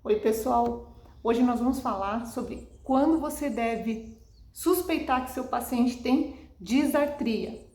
Oi pessoal, hoje nós vamos falar sobre quando você deve suspeitar que seu paciente tem disartria.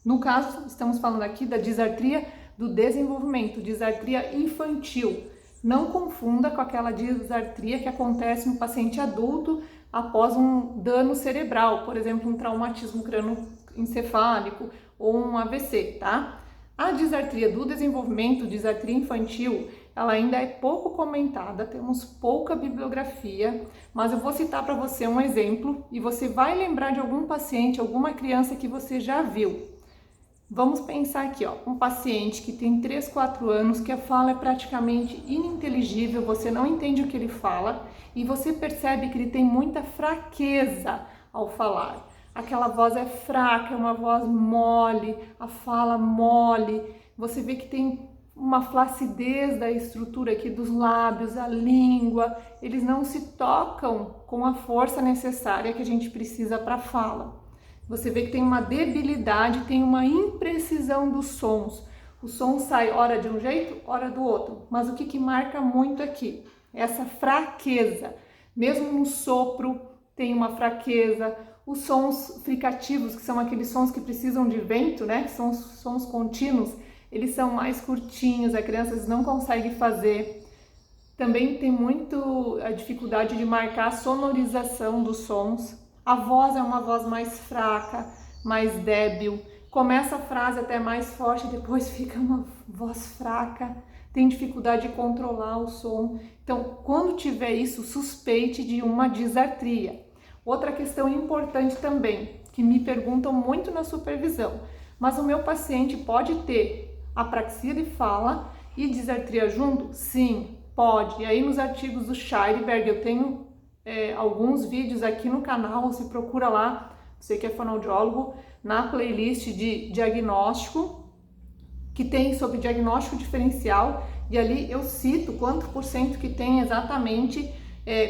No caso, estamos falando aqui da disartria do desenvolvimento, disartria infantil. Não confunda com aquela disartria que acontece no paciente adulto após um dano cerebral, por exemplo, um traumatismo crânioencefálico ou um AVC, tá? A disartria do desenvolvimento, disartria infantil, ela ainda é pouco comentada, temos pouca bibliografia, mas eu vou citar para você um exemplo e você vai lembrar de algum paciente, alguma criança que você já viu. Vamos pensar aqui, ó, um paciente que tem 3, 4 anos, que a fala é praticamente ininteligível, você não entende o que ele fala e você percebe que ele tem muita fraqueza ao falar. Aquela voz é fraca, é uma voz mole, a fala mole, você vê que tem uma flacidez da estrutura aqui dos lábios, a língua, eles não se tocam com a força necessária que a gente precisa para a fala. Você vê que tem uma debilidade, tem uma imprecisão dos sons. O som sai ora de um jeito, ora do outro. Mas o que marca muito aqui? Essa fraqueza. Mesmo no sopro tem uma fraqueza. Os sons fricativos, que são aqueles sons que precisam de vento, né? Que são os sons contínuos, eles são mais curtinhos, as crianças não conseguem fazer. Também tem muito a dificuldade de marcar a sonorização dos sons. A voz é uma voz mais fraca, mais débil. Começa a frase até mais forte, depois fica uma voz fraca. Tem dificuldade de controlar o som. Então, quando tiver isso, suspeite de uma disartria. Outra questão importante também, que me perguntam muito na supervisão. Mas o meu paciente pode ter apraxia de fala e disartria junto? Sim, pode. E aí nos artigos do Scheidberg eu tenho alguns vídeos aqui no canal, você procura lá, você que é fonoaudiólogo, na playlist de diagnóstico, que tem sobre diagnóstico diferencial, e ali eu cito quanto por cento que tem exatamente,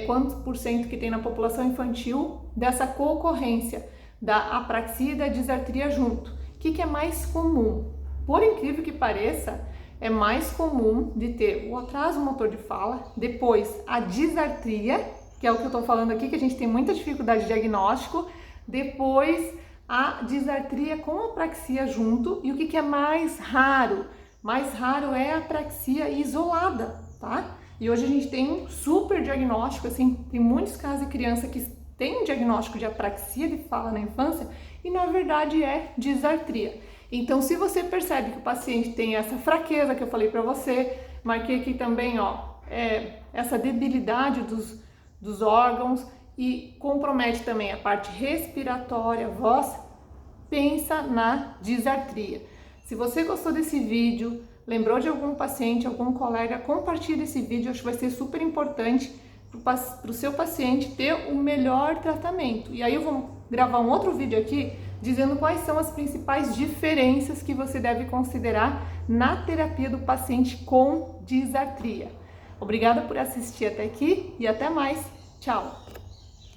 quanto por cento que tem na população infantil dessa co-ocorrência da apraxia e da disartria junto. O que é mais comum? Por incrível que pareça, é mais comum de ter o atraso motor de fala, depois a disartria, que é o que eu estou falando aqui, que a gente tem muita dificuldade de diagnóstico, depois a disartria com apraxia junto, e o que é mais raro? Mais raro é a apraxia isolada, tá? E hoje a gente tem um super diagnóstico, assim, tem muitos casos de criança que tem um diagnóstico de apraxia de fala na infância e na verdade é disartria. Então, se você percebe que o paciente tem essa fraqueza que eu falei para você, marquei aqui também, ó, essa debilidade dos órgãos e compromete também a parte respiratória, voz, pensa na disartria. Se você gostou desse vídeo, lembrou de algum paciente, algum colega, compartilhe esse vídeo, acho que vai ser super importante para o seu paciente ter o melhor tratamento. E aí eu vou gravar um outro vídeo aqui dizendo quais são as principais diferenças que você deve considerar na terapia do paciente com disartria. Obrigada por assistir até aqui e até mais. Tchau!